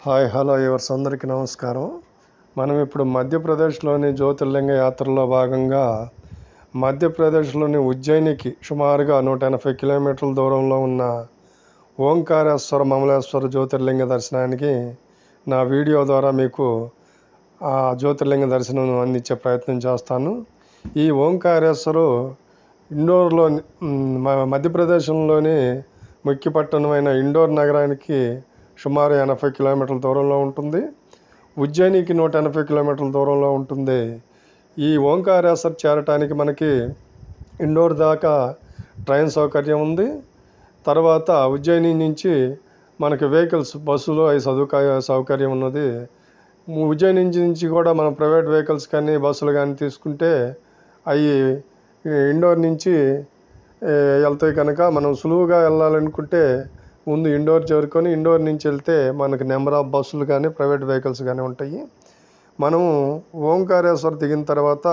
Hi hello yours అందరికీ నమస్కారం. మనం ఇప్పుడు మధ్యప్రదేశ్లోని జ్యోతిర్లింగ యాత్రలో భాగంగా మధ్యప్రదేశ్లోని ఉజ్జయినికి సుమారుగా 180 కిలోమీటర్ల దూరంలో ఉన్న ఓంకారేశ్వర మమలేశ్వర జ్యోతిర్లింగ దర్శనానికి నా వీడియో ద్వారా మీకు ఆ జ్యోతిర్లింగ దర్శనం అందించే ప్రయత్నం చేస్తాను. ఈ ఓంకారేశ్వరు ఇండోర్లో మధ్యప్రదేశ్లోని ముఖ్య పట్టణమైన ఇండోర్ నగరానికి సుమారు 80 కిలోమీటర్ల దూరంలో ఉంటుంది. ఉజ్జయినికి 180 కిలోమీటర్ల దూరంలో ఉంటుంది. ఈ ఓంకారేశ్వర్ చేరటానికి మనకి ఇండోర్ దాకా ట్రైన్ సౌకర్యం ఉంది. తర్వాత ఉజ్జయిని నుంచి మనకి వెహికల్స్ బస్సులో సౌకర్యం ఉన్నది. ఉజ్జయిని నుంచి కూడా మనం ప్రైవేట్ వెహికల్స్ కానీ బస్సులు కానీ తీసుకుంటే అవి ఇండోర్ నుంచి వెళ్తాయి. కనుక మనం సులువుగా వెళ్ళాలనుకుంటే ముందు ఇండోర్ చేరుకొని ఇండోర్ నుంచి వెళ్తే మనకి నెంబర్ ఆఫ్ బస్సులు కానీ ప్రైవేట్ వెహికల్స్ కానీ ఉంటాయి. మనము ఓంకారేశ్వర్ దిగిన తర్వాత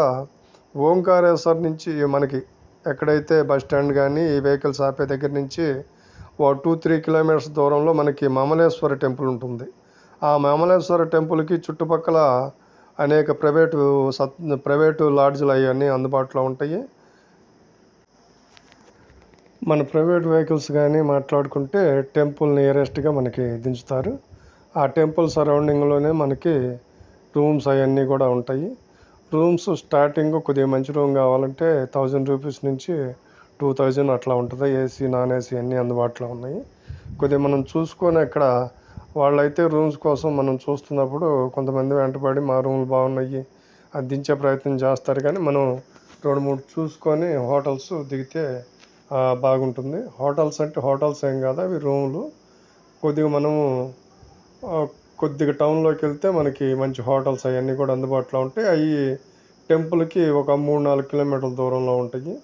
ఓంకారేశ్వర్ నుంచి మనకి ఎక్కడైతే బస్ స్టాండ్ కానీ ఈ వెహికల్స్ ఆపే దగ్గర నుంచి 2-3 కిలోమీటర్స్ దూరంలో మనకి మమలేశ్వర టెంపుల్ ఉంటుంది. ఆ మమలేశ్వర టెంపుల్కి చుట్టుపక్కల అనేక ప్రైవేటు లాడ్జ్లు అవన్నీ అందుబాటులో ఉంటాయి. మన ప్రైవేట్ వెహికల్స్ కానీ మాట్లాడుకుంటే టెంపుల్ నియరెస్ట్గా మనకి దించుతారు. ఆ టెంపుల్ సరౌండింగ్లోనే మనకి రూమ్స్ అవన్నీ కూడా ఉంటాయి. రూమ్స్ స్టార్టింగ్ కొద్దిగా మంచి రూమ్ కావాలంటే 1000 రూపీస్ నుంచి 2000 అట్లా ఉంటుంది. ఏసీ నాన్ ఏసీ అన్నీ అందుబాటులో ఉన్నాయి. కొద్దిగా మనం చూసుకొని అక్కడ వాళ్ళైతే రూమ్స్ కోసం మనం చూస్తున్నప్పుడు కొంతమంది వెంటబడి మా రూమ్లు బాగున్నాయి అది దించే ప్రయత్నం చేస్తారు. కానీ మనం 2-3 చూసుకొని హోటల్స్ దిగితే బాగుంటుంది. హోటల్స్ అంటే హోటల్స్ ఏం కాదు, అవి రూములు. కొద్దిగా మనము కొద్దిగా టౌన్లోకి వెళ్తే మనకి మంచి హోటల్స్ అవన్నీ కూడా అందుబాటులో ఉంటాయి. అవి టెంపుల్కి ఒక 3-4 కిలోమీటర్ల దూరంలో ఉంటాయి.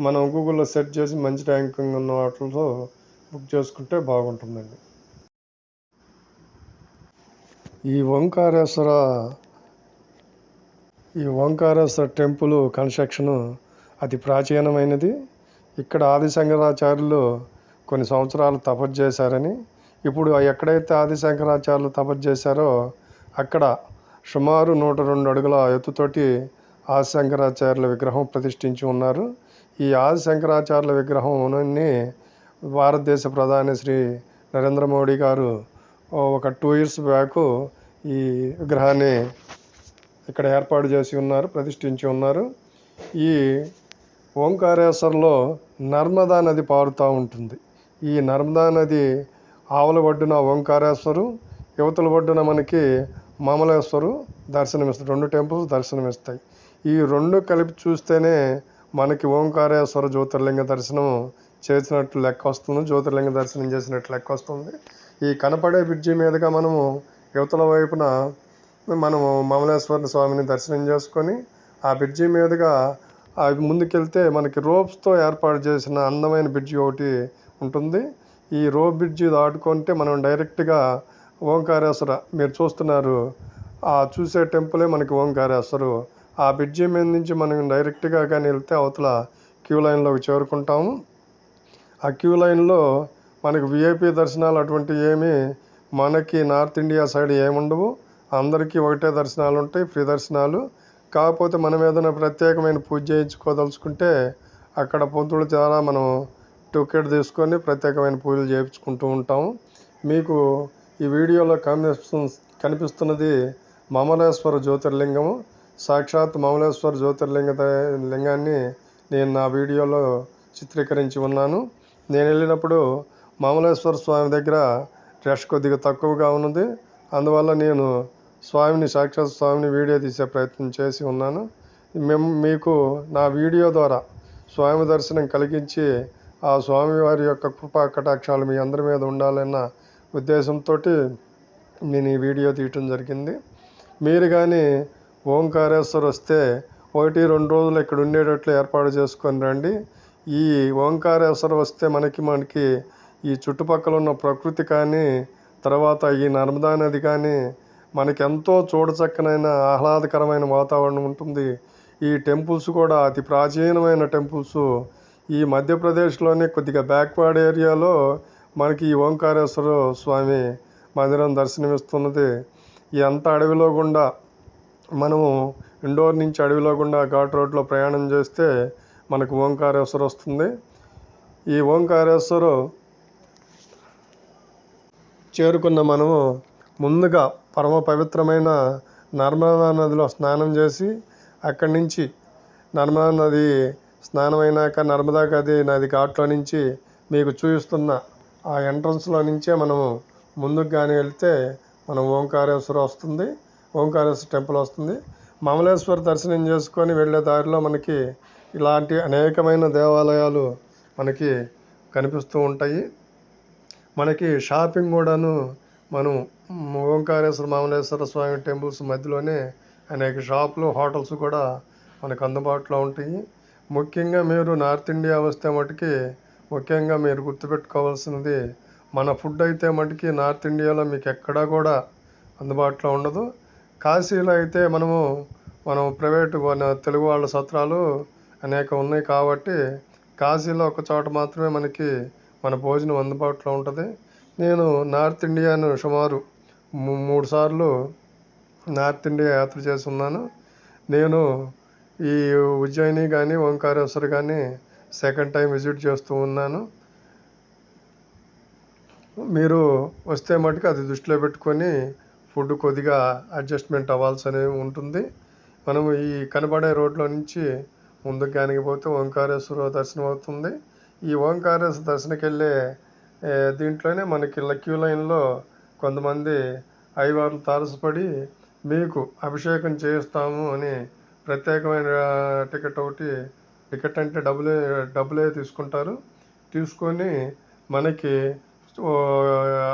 మనం గూగుల్లో సెర్చ్ చేసి మంచి ర్యాంకింగ్ ఉన్న వాటిలో బుక్ చేసుకుంటే బాగుంటుందండి. ఈ ఓంకారేశ్వర టెంపుల్ కన్స్ట్రక్షను అతి ప్రాచీనమైనది. ఇక్కడ ఆదిశంకరాచార్యులు కొన్ని సంవత్సరాలు తపస్సు చేశారని, ఇప్పుడు ఎక్కడైతే ఆదిశంకరాచార్యులు తపస్సు చేశారో అక్కడ సుమారు 102 అడుగుల ఎత్తుతోటి ఆదిశంకరాచార్యుల విగ్రహం ప్రతిష్ఠించి ఉన్నారు. ఈ ఆదిశంకరాచార్యుల విగ్రహంని భారతదేశ ప్రధాని శ్రీ నరేంద్ర మోడీ గారు ఒక 2 years బ్యాక్ ఈ విగ్రహాన్ని ఇక్కడ ఏర్పాటు చేసి ఉన్నారు, ప్రతిష్ఠించి ఉన్నారు. ఈ ఓంకారేశ్వర్లో నర్మదా నది పారుతూ ఉంటుంది. ఈ నర్మదా నది ఆవల ఒడ్డున ఓంకారేశ్వరు, యువతల ఒడ్డున మనకి మమలేశ్వరు దర్శనమిస్తాయి. 2 టెంపుల్స్ దర్శనమిస్తాయి. ఈ 2 కలిపి చూస్తేనే మనకి ఓంకారేశ్వర జ్యోతిర్లింగ దర్శనం చేసినట్లు లెక్క వస్తుంది, జ్యోతిర్లింగ దర్శనం చేసినట్లు లెక్క వస్తుంది. ఈ కనపడే బ్రిడ్జి మీదుగా మనము యువతల వైపున మనము మమలేశ్వర స్వామిని దర్శనం చేసుకొని ఆ బ్రిడ్జి మీదుగా ముందుకెళ్తే మనకి రోప్స్తో ఏర్పాటు చేసిన అందమైన బ్రిడ్జి ఒకటి ఉంటుంది. ఈ రోప్ బ్రిడ్జి దాటుకుంటే మనం డైరెక్ట్గా ఓంకారేశ్వర మీరు చూస్తున్నారు ఆ చూసే టెంపులే మనకి ఓంకారేశ్వరు. ఆ బ్రిడ్జి మీద నుంచి మనం డైరెక్ట్గా కానీ వెళ్తే అవతల క్యూ లైన్లోకి చేరుకుంటాము. ఆ క్యూ లైన్లో మనకి విఐపి దర్శనాలు అటువంటివి ఏమీ మనకి నార్త్ ఇండియా సైడ్ ఏముండవు. అందరికీ ఒకటే దర్శనాలు ఉంటాయి, ఫ్రీ దర్శనాలు. కాకపోతే మనం ఏదైనా ప్రత్యేకమైన పూజ చేయించుకోదలుచుకుంటే అక్కడ పొద్దుడు ద్వారా మనం టికెట్ తీసుకొని ప్రత్యేకమైన పూజలు చేయించుకుంటూ ఉంటాము. మీకు ఈ వీడియోలో కనిపిస్తున్నది మమలేశ్వర జ్యోతిర్లింగము. సాక్షాత్ మమలేశ్వర లింగాన్ని నేను నా వీడియోలో చిత్రీకరించి ఉన్నాను. నేను వెళ్ళినప్పుడు మమలేశ్వర స్వామి దగ్గర రష్ కొద్దిగా తక్కువగా ఉన్నది. అందువల్ల నేను సాక్షాత్ స్వామిని వీడియో తీసే ప్రయత్నం చేసి ఉన్నాను. మీకు నా వీడియో ద్వారా స్వామి దర్శనం కలిగించి ఆ స్వామివారి యొక్క కృపా కటాక్షాలు మీ అందరి మీద ఉండాలన్న ఉద్దేశంతో నేను ఈ వీడియో తీయటం జరిగింది. మీరు కానీ ఓంకారేశ్వర్ వస్తే 1-2 రోజులు ఇక్కడ ఉండేటట్లు ఏర్పాటు చేసుకొని రండి. ఈ ఓంకారేశ్వర్ వస్తే మనకి ఈ చుట్టుపక్కల ఉన్న ప్రకృతి కానీ తర్వాత ఈ నర్మదా నది కానీ మనకి ఎంతో చూడచక్కనైన ఆహ్లాదకరమైన వాతావరణం ఉంటుంది. ఈ టెంపుల్స్ కూడా అతి ప్రాచీనమైన టెంపుల్స్. ఈ మధ్యప్రదేశ్లోని కొద్దిగా బ్యాక్వర్డ్ ఏరియాలో మనకి ఈ ఓంకారేశ్వర స్వామి మందిరం దర్శనమిస్తున్నది. ఈ అంత అడవిలో గుండా మనము ఇండోర్ నుంచి అడవిలో గుండా ఘాట్ రోడ్లో ప్రయాణం చేస్తే మనకు ఓంకారేశ్వర వస్తుంది. ఈ ఓంకారేశ్వరు చేరుకున్న మనము ముందుగా పరమ పవిత్రమైన నర్మదా నదిలో స్నానం చేసి అక్కడి నుంచి నర్మదా నది స్నానం అయినాక నర్మదా నది ఘాట్లో నుంచి మీకు చూపిస్తున్న ఆ ఎంట్రన్స్లో నుంచే మనము ముందుకు కానీ వెళ్తే మనం ఓంకారేశ్వర వస్తుంది, ఓంకారేశ్వర టెంపుల్ వస్తుంది. మమలేశ్వర దర్శనం చేసుకొని వెళ్ళే దారిలో మనకి ఇలాంటి అనేకమైన దేవాలయాలు మనకి కనిపిస్తూ ఉంటాయి. మనకి షాపింగ్ కూడాను మనం ఓంకారేశ్వర మమలేశ్వర స్వామి టెంపుల్స్ మధ్యలోనే అనేక షాపులు, హోటల్స్ కూడా మనకు అందుబాటులో ఉంటాయి. ముఖ్యంగా మీరు నార్త్ ఇండియా వస్తే మటుకి ముఖ్యంగా మీరు గుర్తుపెట్టుకోవాల్సినది, మన ఫుడ్ అయితే మటుకి నార్త్ ఇండియాలో మీకు ఎక్కడా కూడా అందుబాటులో ఉండదు. కాశీలో అయితే మనం ప్రైవేటు తెలుగు వాళ్ళ సత్రాలు అనేక ఉన్నాయి కాబట్టి కాశీలో ఒక చోట మాత్రమే మనకి మన భోజనం అందుబాటులో ఉంటుంది. నేను నార్త్ ఇండియాను సుమారు 3 సార్లు నార్త్ ఇండియా యాత్ర చేసి ఉన్నాను. నేను ఈ ఉజ్జయిని కానీ ఓంకారేశ్వర్ కానీ సెకండ్ టైం విజిట్ చేస్తూ ఉన్నాను. మీరు వస్తే మటుకు అది దృష్టిలో పెట్టుకొని ఫుడ్ కొద్దిగా అడ్జస్ట్మెంట్ అవ్వాల్సి ఉంటుంది. మనము ఈ కనబడే రోడ్లో నుంచి ముందుకు కానిపోతే ఓంకారేశ్వర దర్శనం అవుతుంది. ఈ ఓంకారేశ్వర దర్శనకి వెళ్ళే దీంట్లోనే మనకి క్యూ లైన్లో కొంతమంది అయ్యవార్లు తారసపడి మీకు అభిషేకం చేయిస్తాము అని ప్రత్యేకమైన టికెట్ ఒకటి, టికెట్ అంటే డబ్బులే తీసుకుంటారు. తీసుకొని మనకి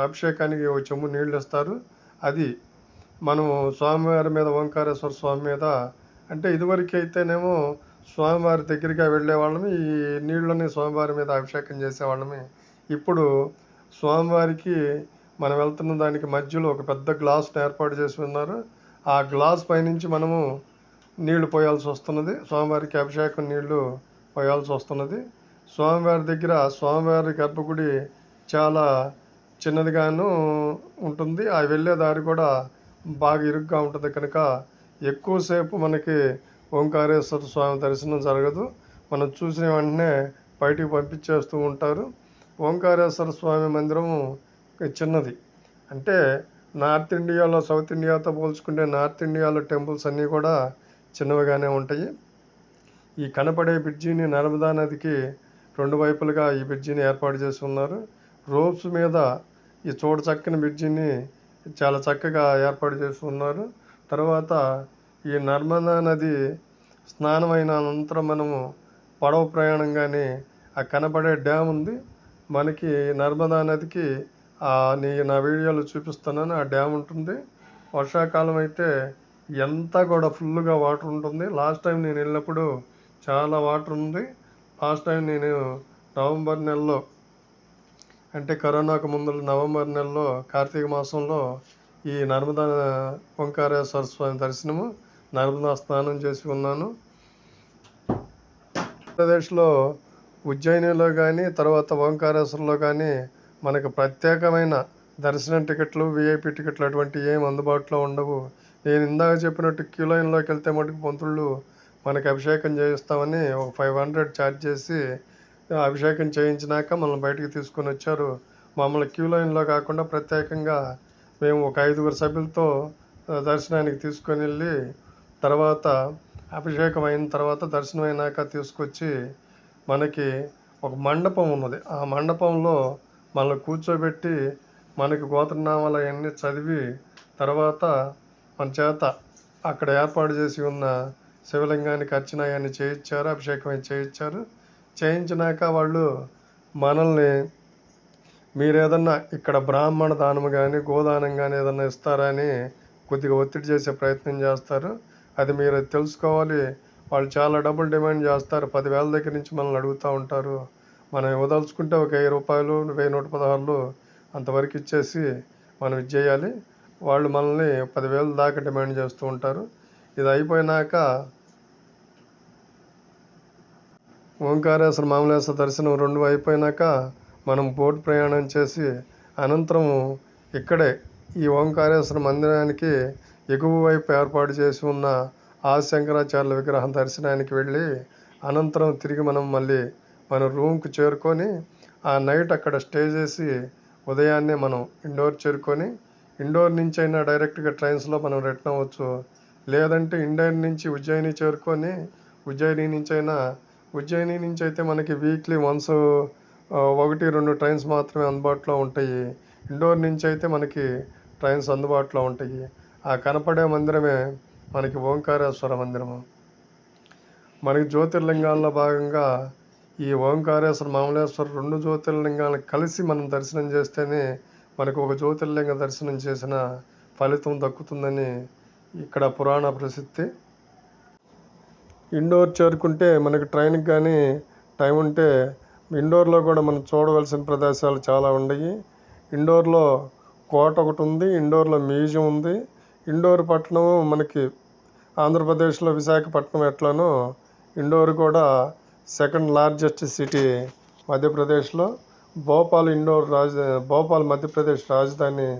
అభిషేకానికి ఒక చెంబు నీళ్ళు ఇస్తారు. అది మనము స్వామివారి మీద, ఓంకారేశ్వర స్వామి మీద, అంటే ఇదివరకు అయితేనేమో స్వామివారి దగ్గరికి వెళ్ళేవాళ్ళమి, ఈ నీళ్ళని స్వామివారి మీద అభిషేకం చేసేవాళ్ళమి. ఇప్పుడు స్వామివారికి మనం వెళ్తున్న దానికి మధ్యలో ఒక పెద్ద గ్లాస్ని ఏర్పాటు చేసి ఉన్నారు. ఆ గ్లాస్ పైనుంచి మనము నీళ్లు పోయాల్సి వస్తున్నది, స్వామివారికి అభిషేకం నీళ్లు పోయాల్సి వస్తున్నది. స్వామివారి దగ్గర స్వామివారి గర్భగుడి చాలా చిన్నదిగాను ఉంటుంది. ఆ వెళ్ళే దారి కూడా బాగా ఇరుగ్గా ఉంటుంది కనుక ఎక్కువసేపు మనకి ఓంకారేశ్వర స్వామి దర్శనం జరగదు. మనం చూసిన వెంటనే బయటికి పంపించేస్తూ ఉంటారు. ఓంకారేశ్వర స్వామి మందిరము చిన్నది. అంటే నార్త్ ఇండియాలో సౌత్ ఇండియాతో పోల్చుకుంటే నార్త్ ఇండియాలో టెంపుల్స్ అన్నీ కూడా చిన్నవిగానే ఉంటాయి. ఈ కనపడే బ్రిడ్జిని నర్మదా నదికి 2 వైపులుగా ఈ బ్రిడ్జిని ఏర్పాటు చేసి ఉన్నారు. రోప్స్ మీద ఈ చక్కని బ్రిడ్జిని చాలా చక్కగా ఏర్పాటు చేసి ఉన్నారు. తర్వాత ఈ నర్మదా నది స్నానమైన అనంతరం మనము పడవ ప్రయాణం కానీ ఆ కనపడే డ్యామ్ ఉంది మనకి నర్మదా నదికి, నా వీడియోలో చూపిస్తున్నాను, ఆ డ్యామ్ ఉంటుంది. వర్షాకాలం అయితే ఎంత కూడా ఫుల్గా వాటర్ ఉంటుంది. లాస్ట్ టైం నేను వెళ్ళినప్పుడు చాలా వాటర్ ఉంది. లాస్ట్ టైం నేను నవంబర్ నెలలో, అంటే కరోనాకు ముందు నవంబర్ నెలలో కార్తీక మాసంలో ఈ నర్మదా ఓంకారేశ్వర స్వామి దర్శనము, నర్మదా స్నానం చేసి ఉన్నాను. ఆంధ్రప్రదేశ్లో ఉజ్జయినిలో కానీ తర్వాత ఓంకారేశ్వర్లో కానీ మనకు ప్రత్యేకమైన దర్శనం టికెట్లు, విఐపి టికెట్లు అటువంటివి ఏమి అందుబాటులో ఉండవు. నేను ఇందాక చెప్పినట్టు క్యూ లైన్లోకి వెళ్తే మటుకు పంతుళ్ళు మనకి అభిషేకం చేయిస్తామని ఒక 500 ఛార్జ్ చేసి అభిషేకం చేయించినాక మనల్ని బయటికి తీసుకొని వచ్చారు. మమ్మల్ని క్యూ లైన్లో కాకుండా ప్రత్యేకంగా మేము ఒక 5గురు సభ్యులతో దర్శనానికి తీసుకొని వెళ్ళి, తర్వాత అభిషేకం అయిన తర్వాత దర్శనం అయినాక తీసుకొచ్చి మనకి ఒక మండపం ఉన్నది. ఆ మండపంలో మనల్ని కూర్చోబెట్టి మనకి గోత్రనామాలు అవన్నీ చదివి తర్వాత మన చేత అక్కడ ఏర్పాటు చేసి ఉన్న శివలింగానికి అర్చన అవన్నీ చేయించారు, అభిషేకం చేయించారు. చేయించినాక వాళ్ళు మనల్ని మీరు ఏదన్నా ఇక్కడ బ్రాహ్మణ దానం కానీ గోదానం కానీ ఏదన్నా ఇస్తారా అని కొద్దిగా ఒత్తిడి చేసే ప్రయత్నం చేస్తారు. అది మీరు తెలుసుకోవాలి. వాళ్ళు చాలా డబ్బులు డిమాండ్ చేస్తారు. 10,000 దగ్గర నుంచి మనల్ని అడుగుతూ ఉంటారు. మనం ఇవ్వదలుచుకుంటే ఒక 1000 రూపాయలు, 1116 అంతవరకు ఇచ్చేసి మనం ఇది చేయాలి. వాళ్ళు మనల్ని 10,000 దాకా డిమాండ్ చేస్తూ ఉంటారు. ఇది అయిపోయినాక ఓంకారేశ్వర మమలేశ్వర దర్శనం 2 అయిపోయినాక మనం బోట్ ప్రయాణం చేసి అనంతరము ఇక్కడే ఈ ఓంకారేశ్వర మందిరానికి ఎగువ వైపు ఏర్పాటు చేసి ఉన్న ఆది శంకరాచార్యుల విగ్రహం దర్శనానికి వెళ్ళి అనంతరం తిరిగి మనం మళ్ళీ మన రూమ్కి చేరుకొని ఆ నైట్ అక్కడ స్టే చేసి ఉదయాన్నే మనం ఇండోర్ చేరుకొని ఇండోర్ నుంచి అయినా డైరెక్ట్గా ట్రైన్స్లో మనం రిటర్న్ అవ్వచ్చు. లేదంటే ఇండోర్ నుంచి ఉజ్జయిని చేరుకొని ఉజ్జయిని నుంచి అయితే మనకి వీక్లీ వన్స్ 1-2 ట్రైన్స్ మాత్రమే అందుబాటులో ఉంటాయి. ఇండోర్ నుంచి అయితే మనకి ట్రైన్స్ అందుబాటులో ఉంటాయి. ఆ కనపడే మందిరమే మనకి ఓంకారేశ్వర మందిరము. మనకి జ్యోతిర్లింగాల్లో భాగంగా ఈ ఓంకారేశ్వర మామలేశ్వర 2 జ్యోతిర్లింగాలను కలిసి మనం దర్శనం చేస్తేనే మనకు ఒక జ్యోతిర్లింగ దర్శనం చేసిన ఫలితం దక్కుతుందని ఇక్కడ పురాణ ప్రసిద్ధి. ఇండోర్ చేరుకుంటే మనకి ట్రైన్కి కానీ టైం ఉంటే ఇండోర్లో కూడా మనం చూడవలసిన ప్రదేశాలు చాలా ఉన్నాయి. ఇండోర్లో కోట ఒకటి ఉంది, ఇండోర్లో మ్యూజియం ఉంది. ఇండోర్ పట్టణం మనకి ఆంధ్రప్రదేశ్లో విశాఖపట్నం ఎట్లానో ఇండోర్ కూడా సెకండ్ లార్జెస్ట్ సిటీ మధ్యప్రదేశ్లో. భోపాల్ మధ్యప్రదేశ్ రాజధాని.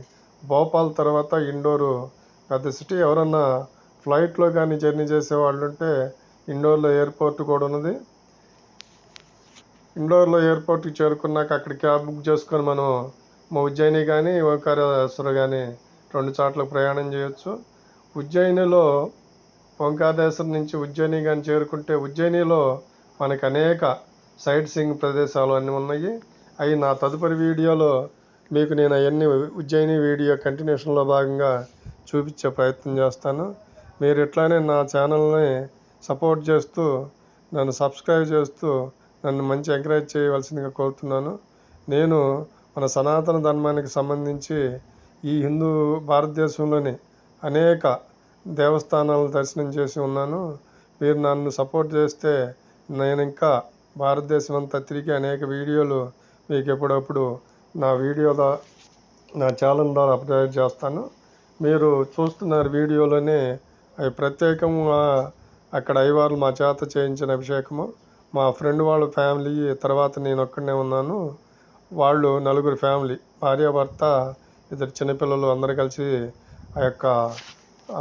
భోపాల్ తర్వాత ఇండోరు పెద్ద సిటీ. ఎవరన్నా ఫ్లైట్లో కానీ జర్నీ చేసేవాళ్ళు ఉంటే ఇండోర్లో ఎయిర్పోర్ట్ కూడా ఉన్నది. ఇండోర్లో ఎయిర్పోర్ట్కి చేరుకున్నాక అక్కడ క్యాబ్ బుక్ చేసుకొని మనం ఉజ్జయిని కానీ ఓంకారేశ్వర కానీ 2 చోట్లకు ప్రయాణం చేయొచ్చు. ఉజ్జయినిలో ఓంకారేశ్వర నుంచి ఉజ్జయిని కానీ చేరుకుంటే ఉజ్జయినిలో మనకు అనేక సైట్ సీయింగ్ ప్రదేశాలు అన్నీ ఉన్నాయి. అవి నా తదుపరి వీడియోలో మీకు నేను అవన్నీ ఉజ్జయిని వీడియో కంటిన్యూషన్లో భాగంగా చూపించే ప్రయత్నం చేస్తాను. మీరు ఇట్లానే నా ఛానల్ని సపోర్ట్ చేస్తూ నన్ను సబ్స్క్రైబ్ చేస్తూ నన్ను మంచి ఎంకరేజ్ చేయవలసిందిగా కోరుతున్నాను. నేను మన సనాతన ధర్మానికి సంబంధించి ఈ భారతదేశంలోని అనేక దేవస్థానాలను దర్శనం చేసి ఉన్నాను. మీరు నన్ను సపోర్ట్ చేస్తే నేను ఇంకా భారతదేశం అంతా తిరిగి అనేక వీడియోలు మీకు ఎప్పుడప్పుడు నా ఛానల్ ద్వారా అప్డేట్ చేస్తాను. మీరు చూస్తున్నారు వీడియోలోనే అవి ప్రత్యేకంగా అక్కడ అయ్యవార్లు మా చేత చేయించిన అభిషేకము. మా ఫ్రెండ్ వాళ్ళ ఫ్యామిలీ తర్వాత నేను ఒక్కడనే ఉన్నాను. వాళ్ళు 4 ఫ్యామిలీ, భార్యాభర్త, 2 చిన్నపిల్లలు అందరూ కలిసి ఆ యొక్క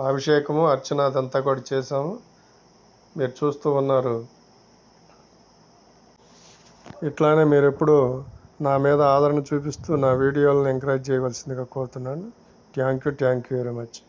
అభిషేకము అర్చన అదంతా కూడా చేశాము. మీరు చూస్తూ ఉన్నారు. ఇట్లానే మీరు ఎప్పుడు నా మీద ఆదరణ చూపిస్తూ నా వీడియోలను ఎంకరేజ్ చేయవలసిందిగా కోరుతున్నాను. Thank you very much.